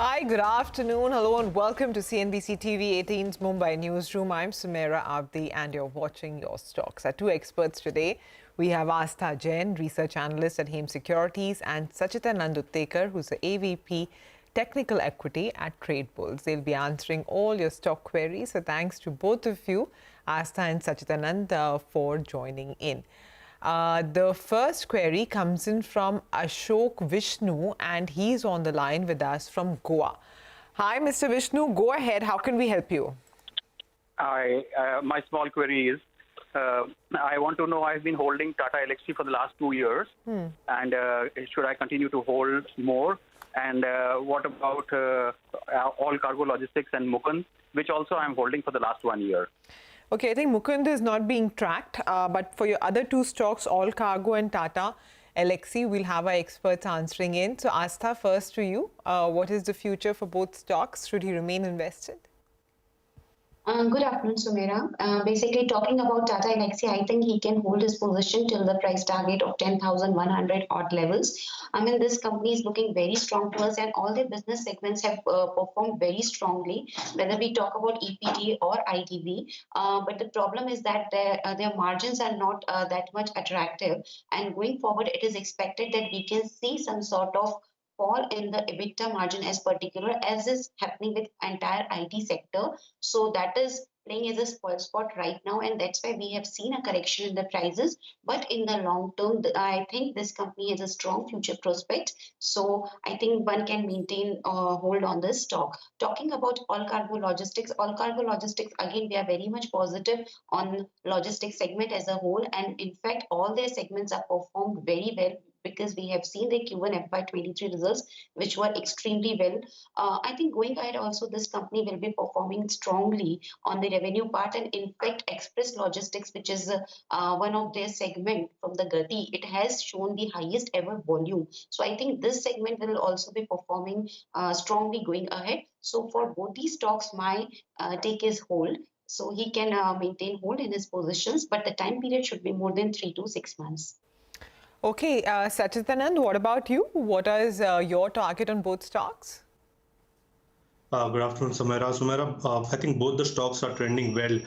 Hi, good afternoon. Hello and welcome to CNBC TV18's Mumbai newsroom. I'm Sumaira Abdi and you're watching Your Stocks. Our two experts today, we have Astha Jain, research analyst at Securities, and Sacchitanand Uttekar, who's the AVP Technical Equity at Tradebulls. They'll be answering all your stock queries. So thanks to both of you, Astha and Sacchitanand, for joining in. The first query comes in from Ashok Vishnu, and he's on the line with us from Goa. Hi, Mr. Vishnu. Go ahead. How can we help you? My small query is, I want to know, I've been holding Tata Elxsi for the last 2 years, and should I continue to hold more? And what about All Cargo Logistics and Mukund, which also I'm holding for the last 1 year? Okay, I think Mukund is not being tracked, but for your other two stocks, All Cargo and Tata Elxsi, we'll have our experts answering in. So, Astha, first to you, what is the future for both stocks? Should he remain invested? Good afternoon, Sumaira. Basically, talking about Tata Elxsi, I think he can hold his position till the price target of 10,100 odd levels. I mean, this company is looking very strong to us, and all the business segments have performed very strongly, whether we talk about EPD or ITV. But the problem is that their margins are not that much attractive. And going forward, it is expected that we can see some sort of fall in the EBITDA margin as particular, as is happening with entire IT sector. So that is playing as a spoil spot right now, and that's why we have seen a correction in the prices. But in the long term, I think this company has a strong future prospect. So I think one can maintain hold on this stock. Talking about All Cargo Logistics, again, we are very much positive on logistics segment as a whole, and in fact, all their segments are performed very well, because we have seen the Q1 FY23 results, which were extremely well. I think going ahead also, this company will be performing strongly on the revenue part. And in fact, Express Logistics, which is one of their segment from the Gati, it has shown the highest ever volume. So I think this segment will also be performing strongly going ahead. So for both these stocks, my take is hold. So he can maintain hold in his positions, but the time period should be more than 3 to 6 months. Okay, Sacchitanand, what about you? What is your target on both stocks? Good afternoon, Sumaira. I think both the stocks are trending well.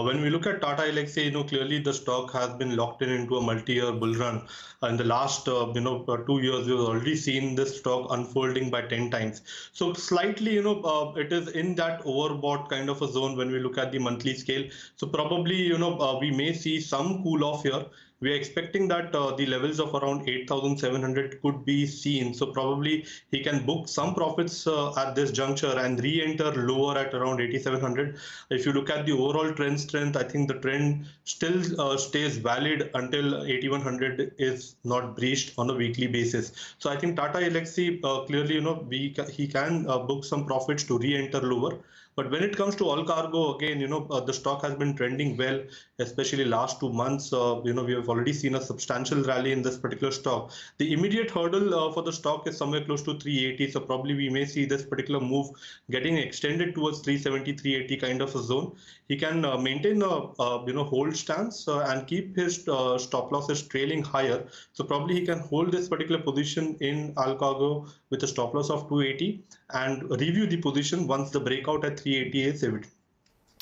When we look at Tata Elxsi, clearly the stock has been locked into a multi-year bull run. In the last, 2 years, we've already seen this stock unfolding by 10 times. So slightly, it is in that overbought kind of a zone when we look at the monthly scale. So probably, we may see some cool off here. We are expecting that the levels of around 8,700 could be seen. So probably he can book some profits at this juncture and re-enter lower at around 8,700. If you look at the overall trend strength, I think the trend still stays valid until 8,100 is not breached on a weekly basis. So I think Tata Elxsi clearly, he can book some profits to re-enter lower. But when it comes to All Cargo, again, the stock has been trending well, especially last 2 months. We have already seen a substantial rally in this particular stock. The immediate hurdle for the stock is somewhere close to 380. So probably we may see this particular move getting extended towards 370, 380 kind of a zone. He can maintain a hold stance and keep his stop losses trailing higher. So probably he can hold this particular position in All Cargo with a stop loss of 280 and review the position once the breakout at 380 is evident.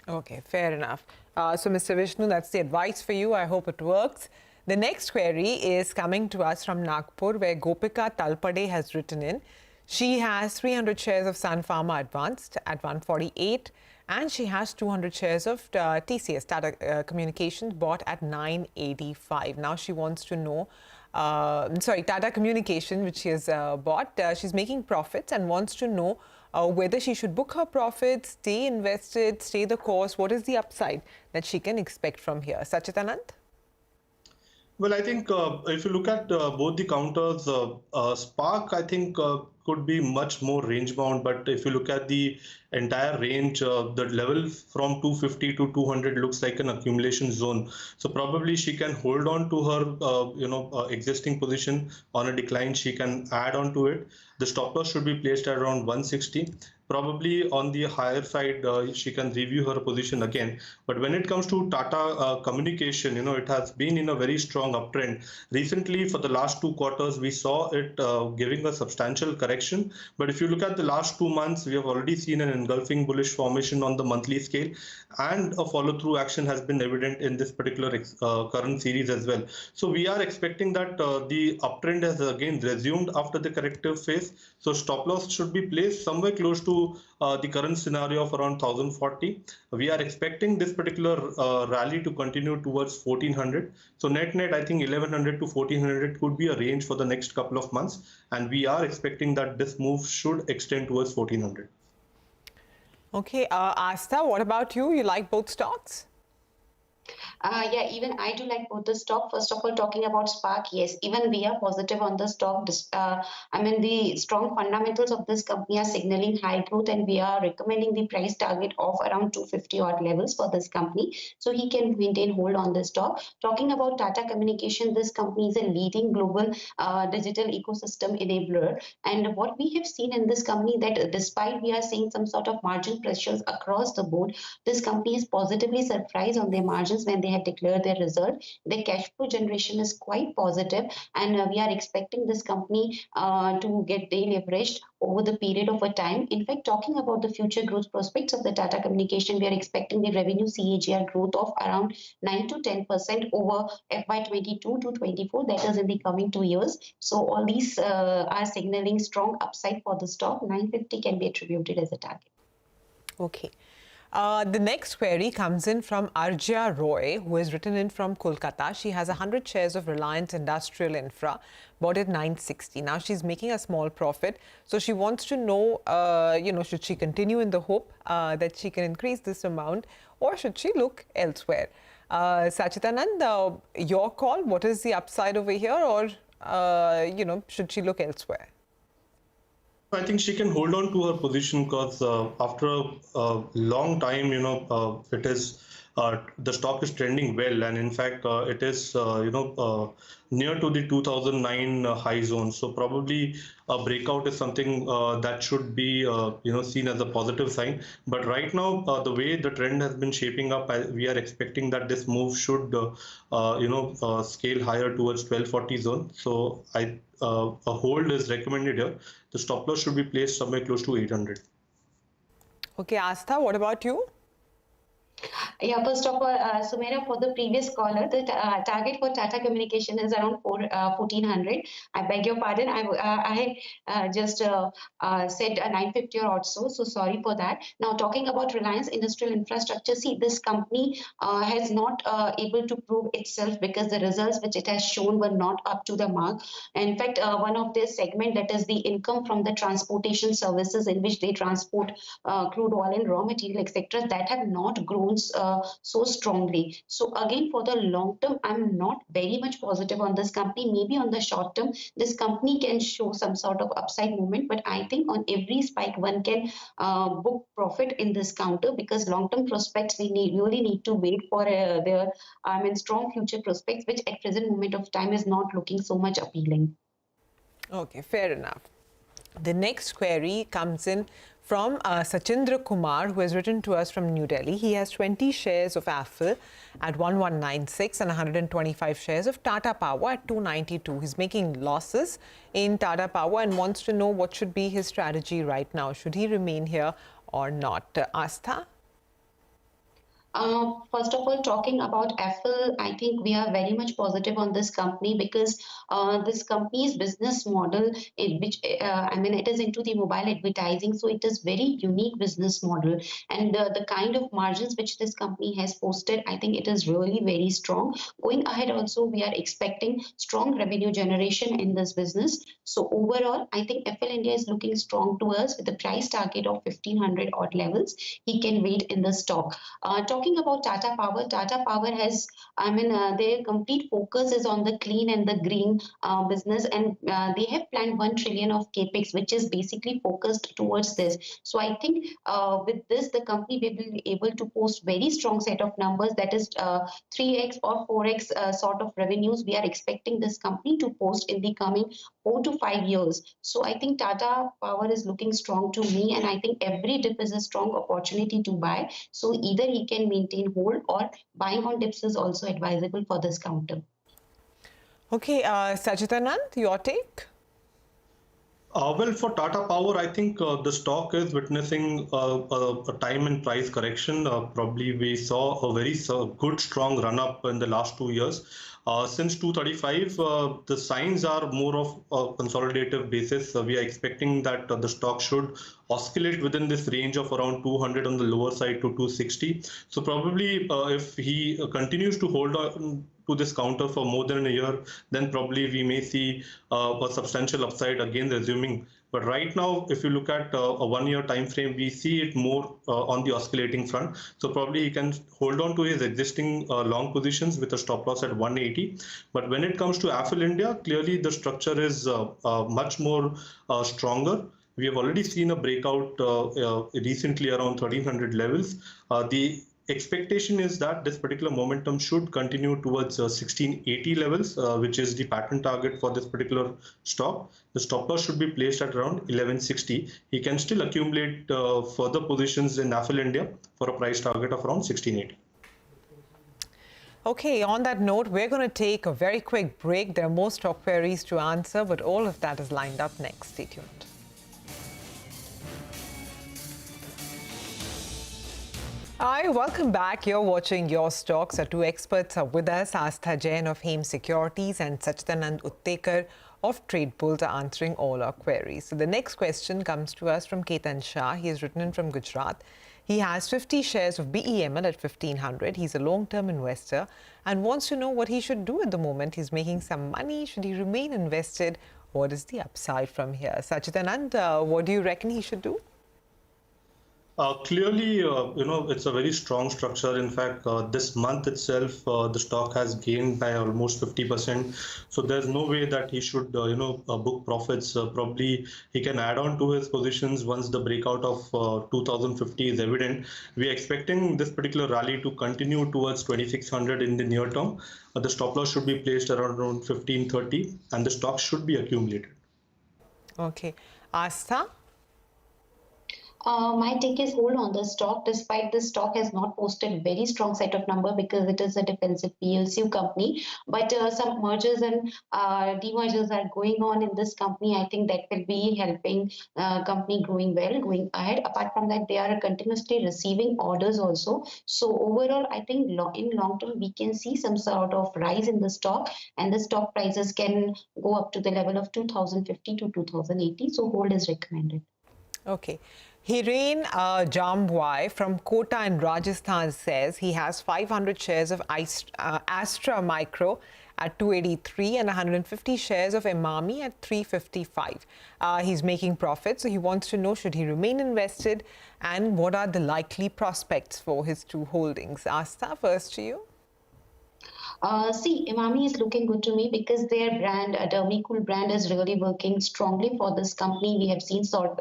Okay, fair enough. So, Mr. Vishnu, that's the advice for you. I hope it works. The next query is coming to us from Nagpur, where Gopika Talpade has written in. She has 300 shares of Sun Pharma Advanced at 148, and she has 200 shares of TCS, Tata Communications, bought at 985. Now she wants to know, Tata Communication, which she has bought, she's making profits and wants to know whether she should book her profits, stay invested, stay the course. What is the upside that she can expect from here? Sacchitanand? Well, I think if you look at both the counters, Spark, I think, could be much more range bound. But if you look at the entire range, the level from 250 to 200 looks like an accumulation zone. So probably she can hold on to her, existing position. On a decline, she can add on to it. The stop loss should be placed at around 160. Probably on the higher side, she can review her position again. But when it comes to Tata Communication, it has been in a very strong uptrend. Recently, for the last 2 quarters, we saw it giving a substantial correction correction. But if you look at the last 2 months, we have already seen an engulfing bullish formation on the monthly scale, and a follow-through action has been evident in this particular current series as well. So we are expecting that the uptrend has again resumed after the corrective phase. So stop loss should be placed somewhere close to the current scenario of around 1040. We are expecting this particular rally to continue towards 1400. So net, I think 1100 to 1400 could be a range for the next couple of months. And we are expecting that this move should extend towards 1400. Okay, Astha, what about you? You like both stocks? Yeah, even I do like both the stock. First of all, talking about Spark, yes, even we are positive on the stock. The strong fundamentals of this company are signaling high growth, and we are recommending the price target of around 250 odd levels for this company. So he can maintain hold on this stock. Talking about Tata Communication, this company is a leading global digital ecosystem enabler. And what we have seen in this company that despite we are seeing some sort of margin pressures across the board, this company is positively surprised on their margins when they have declared their result. Their cash flow generation is quite positive, and we are expecting this company to get deleveraged over the period of a time. In fact, talking about the future growth prospects of the Tata Communication, we are expecting the revenue CAGR growth of around 9 to 10% over FY22 to 24, that is in the coming 2 years. So all these are signaling strong upside for the stock. 950 can be attributed as a target. Okay. The next query comes in from Arjya Roy, who has written in from Kolkata. She has 100 shares of Reliance Industrial Infra, bought at 960. Now she's making a small profit. So she wants to know, should she continue in the hope that she can increase this amount, or should she look elsewhere? Sacchitanand, your call. What is the upside over here, or, should she look elsewhere? I think she can hold on to her position because after a long time, it is the stock is trending well, and in fact, it is near to the 2009 high zone. So probably a breakout is something that should be seen as a positive sign. But right now, the way the trend has been shaping up, we are expecting that this move should scale higher towards 1240 zone. So a hold is recommended here. The stop loss should be placed somewhere close to 800. Okay, Astha, what about you? Yeah, first of all, Sumera, for the previous caller, the target for Tata Communication is around 1400. I beg your pardon. I just said 950 or also, so sorry for that. Now, talking about Reliance Industrial Infrastructure, see, this company has not able to prove itself because the results which it has shown were not up to the mark. In fact, one of their segment, that is the income from the transportation services in which they transport crude oil and raw material, etc., that have not grown so strongly. So again, for the long term, I'm not very much positive on this company. Maybe on the short term, this company can show some sort of upside movement, but I think on every spike, one can book profit in this counter, because long-term prospects, we really need to wait for their strong future prospects, which at present moment of time is not looking so much appealing. Okay, fair enough. The next query comes in from Sachindra Kumar, who has written to us from New Delhi. He has 20 shares of Apple at 1196 and 125 shares of Tata Power at 292. He's making losses in Tata Power and wants to know what should be his strategy right now. Should he remain here or not? Astha? First of all, talking about Apple, I think we are very much positive on this company, because this company's business model, it is into the mobile advertising, so it is very unique business model, and the kind of margins which this company has posted, I think it is really very strong. Going ahead, also we are expecting strong revenue generation in this business. So overall, I think Apple India is looking strong to us with the price target of 1500 odd levels. He can wait in the stock. Talking about Tata Power has, their complete focus is on the clean and the green business, and they have planned 1 trillion of capex, which is basically focused towards this. So I think with this, the company will be able to post very strong set of numbers, that is 3x or 4x sort of revenues we are expecting this company to post in the coming 4 to 5 years. So I think Tata Power is looking strong to me, and I think every dip is a strong opportunity to buy. So either he can maintain hold, or buying on dips is also advisable for this counter. Okay, Sacchitanand, your take? Well, for Tata Power, I think the stock is witnessing a time and price correction. Probably we saw a very good, strong run up in the last 2 years. Since 235, the signs are more of a consolidative basis. We are expecting that the stock should oscillate within this range of around 200 on the lower side to 260. So probably if he continues to hold on to this counter for more than a year, then probably we may see a substantial upside again resuming. But right now, if you look at a 1 year time frame, we see it more on the oscillating front. So probably he can hold on to his existing long positions with a stop loss at 180. But when it comes to Affle India, clearly the structure is much more stronger. We have already seen a breakout recently around 1300 levels. The expectation is that this particular momentum should continue towards 1680 levels, which is the pattern target for this particular stock. The stop loss should be placed at around 1160. He can still accumulate further positions in Affle India for a price target of around 1680. Okay, on that note, we're going to take a very quick break. There are more stock queries to answer, but all of that is lined up next. Stay tuned. Hi, welcome back. You're watching Your Stocks. Our two experts are with us. Astha Jain of Securities and Sacchitanand Uttekar of Tradebulls are answering all our queries. So the next question comes to us from Ketan Shah. He has written in from Gujarat. He has 50 shares of BEML at 1500. He's a long-term investor and wants to know what he should do at the moment. He's making some money. Should he remain invested? What is the upside from here? Sacchitanand, what do you reckon he should do? Clearly, it's a very strong structure. In fact, this month itself, the stock has gained by almost 50%. So there's no way that he should, book profits. Probably he can add on to his positions once the breakout of 2050 is evident. We are expecting this particular rally to continue towards 2600 in the near term. The stop loss should be placed around 1530 and the stock should be accumulated. Okay. Astha? My take is hold on the stock, despite the stock has not posted very strong set of number because it is a defensive PSU company. But some mergers and demergers are going on in this company. I think that will be helping company growing well, going ahead. Apart from that, they are continuously receiving orders also. So overall, I think in long term, we can see some sort of rise in the stock and the stock prices can go up to the level of 2050 to 2080. So hold is recommended. Okay. Hiren Jambwai from Kota in Rajasthan says he has 500 shares of Astra Micro at 283 and 150 shares of Emami at 355. He's making profits, so he wants to know should he remain invested and what are the likely prospects for his two holdings. Astha, first to you. See, Emami is looking good to me because their brand, Dermicool brand, is really working strongly for this company. We have seen strong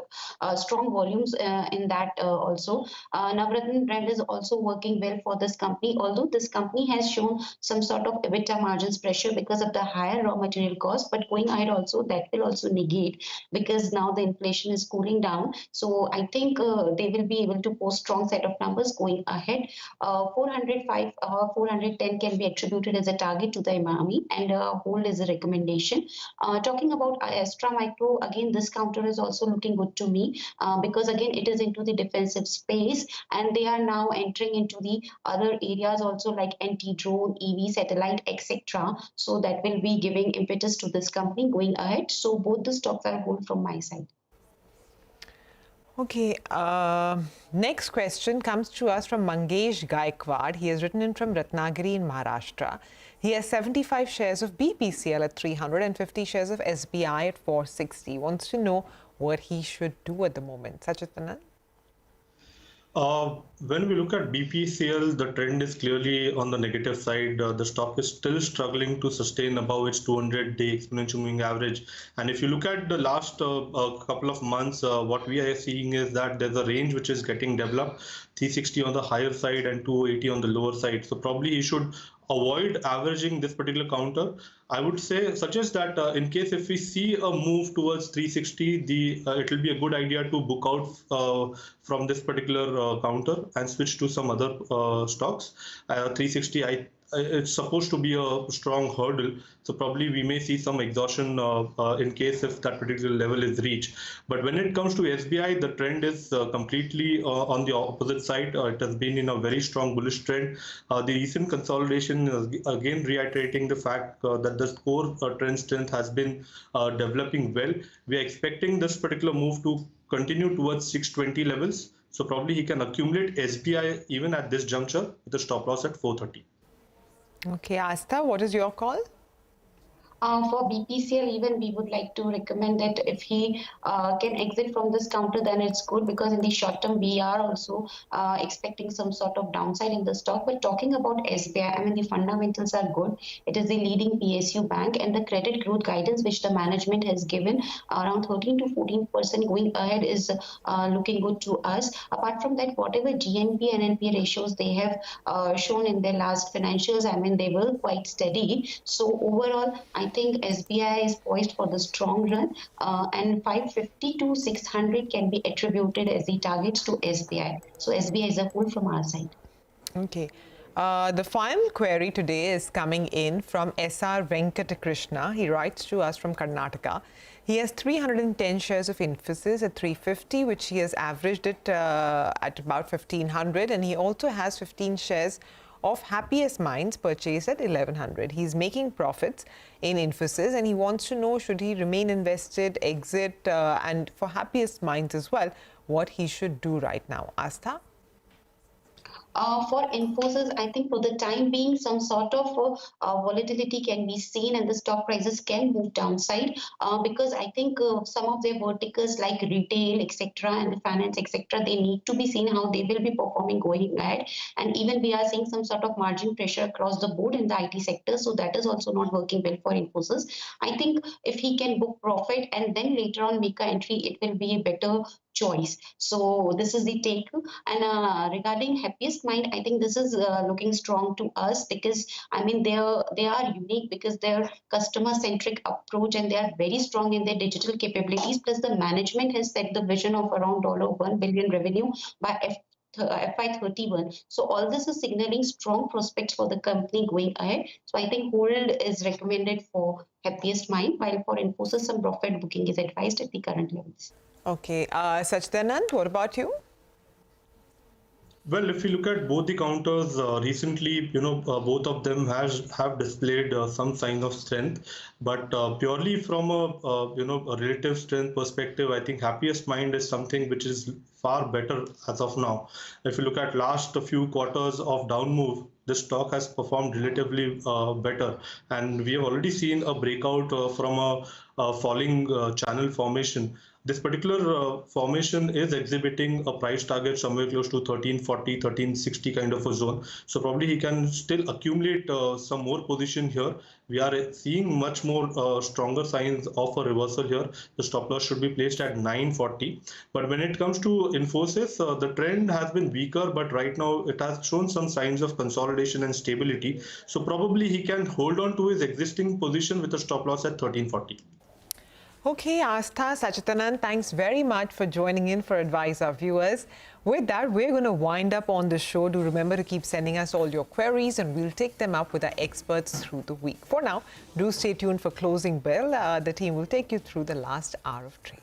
volumes in that also. Navratna brand is also working well for this company, although this company has shown some sort of EBITDA margins pressure because of the higher raw material cost, but going ahead also that will also negate because now the inflation is cooling down. So I think they will be able to post strong set of numbers going ahead. 405, 410 can be attributed as a target to the Emami and hold is a recommendation. Talking about Astra Micro, again, this counter is also looking good to me because again, it is into the defensive space and they are now entering into the other areas also like anti-drone, EV, satellite, etc. So that will be giving impetus to this company going ahead. So both the stocks are hold from my side. Okay, next question comes to us from Mangesh Gaikwad. He has written in from Ratnagiri in Maharashtra. He has 75 shares of BPCL at 300 and 50 shares of SBI at 460. Wants to know what he should do at the moment. Sacchitanand? When we look at BPCL, the trend is clearly on the negative side. The stock is still struggling to sustain above its 200-day exponential moving average. And if you look at the last couple of months, what we are seeing is that there's a range which is getting developed, 360 on the higher side and 280 on the lower side. So probably he should avoid averaging this particular counter. I would suggest that in case if we see a move towards 360, it will be a good idea to book out from this particular counter and switch to some other stocks. 360, it's supposed to be a strong hurdle. So probably we may see some exhaustion in case if that particular level is reached. But when it comes to SBI, the trend is completely on the opposite side. It has been in a very strong bullish trend. The recent consolidation is again reiterating the fact that the core trend strength has been developing well. We are expecting this particular move to continue towards 620 levels. So probably he can accumulate SBI even at this juncture with a stop loss at 430. Okay, Astha, what is your call? For BPCL, even we would like to recommend that if he can exit from this counter, then it's good, because in the short term, we are also expecting some sort of downside in the stock. But talking about SBI, I mean, the fundamentals are good. It is the leading PSU bank, and the credit growth guidance which the management has given around 13 to 14% going ahead is looking good to us. Apart from that, whatever GNP and NPA ratios they have shown in their last financials, I mean, they were quite steady. So overall, I think SBI is poised for the strong run, and 550 to 600 can be attributed as the targets to SBI. So SBI is a whole from our side. Okay. The final query today is coming in from SR Venkatakrishna. He writes to us from Karnataka. He has 310 shares of Infosys at 350, which he has averaged it at about 1,500, and he also has 15 shares of Happiest Minds purchased at 1,100. He's making profits in Infosys, and he wants to know, should he remain invested, exit, and for Happiest Minds as well, what he should do right now. Astha? For Infosys, I think for the time being, some sort of volatility can be seen, and the stock prices can move downside, because I think some of their verticals like retail, etc., and the finance, etc., they need to be seen how they will be performing going ahead. And even we are seeing some sort of margin pressure across the board in the IT sector, so that is also not working well for Infosys. I think if he can book profit and then later on make an entry, it will be a better choice. So this is the take. And regarding Happiest Mind, I think this is looking strong to us, because I mean they are unique because their customer centric approach, and they are very strong in their digital capabilities. Plus the management has set the vision of around $1 billion revenue by FY31. So all this is signaling strong prospects for the company going ahead. So I think hold is recommended for Happiest Mind, while for Infosys some profit booking is advised at the current levels. Okay, Sacchitanand, what about you? Well, if you look at both the counters recently, both of them have displayed some signs of strength, but purely from a relative strength perspective, I think Happiest Mind is something which is far better as of now. If you look at last few quarters of down move, the stock has performed relatively better, and we have already seen a breakout from a falling channel formation. This particular formation is exhibiting a price target somewhere close to 1340, 1360 kind of a zone. So probably he can still accumulate some more position here. We are seeing much more stronger signs of a reversal here. The stop loss should be placed at 940. But when it comes to Infosys, the trend has been weaker, but right now it has shown some signs of consolidation and stability. So probably he can hold on to his existing position with a stop loss at 1340. Okay, Astha, Sacchitanand, thanks very much for joining in for advice our viewers. With that, we're going to wind up on the show. Do remember to keep sending us all your queries, and we'll take them up with our experts through the week. For now, do stay tuned for Closing Bell. The team will take you through the last hour of trade.